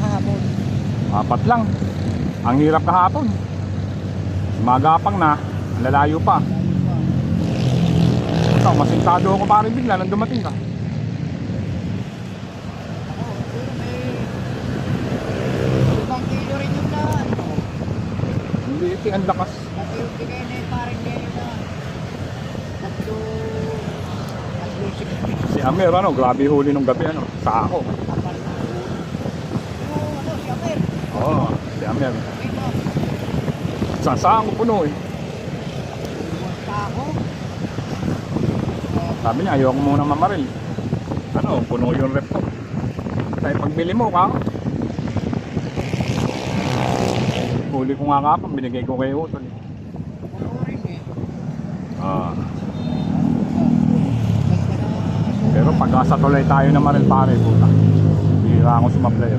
kahapon? 4 lang. Ang hirap kahapon. Magapang na, ang lalayo pa. Ito, masintado ako pare bigla nang dumating ka. Ibang kilo rin yung na, ano? Hindi, ang lakas. Pati kayo na yung parang ngayon na tatlo 60. Si Amer, ano, grabe huli nung gabi, ano, sa ako. Si Amer. Oo, si Amer. Saan ko puno eh. Sabi niya, ayoko muna mamaril. Ano, puno yung rep ko. Kaya pagbili mo, ka. Huli ko nga kapag, binigay ko kay Utol. Pero pag sa tulay tayo na maril pare, puta. Bihira ako sumablay.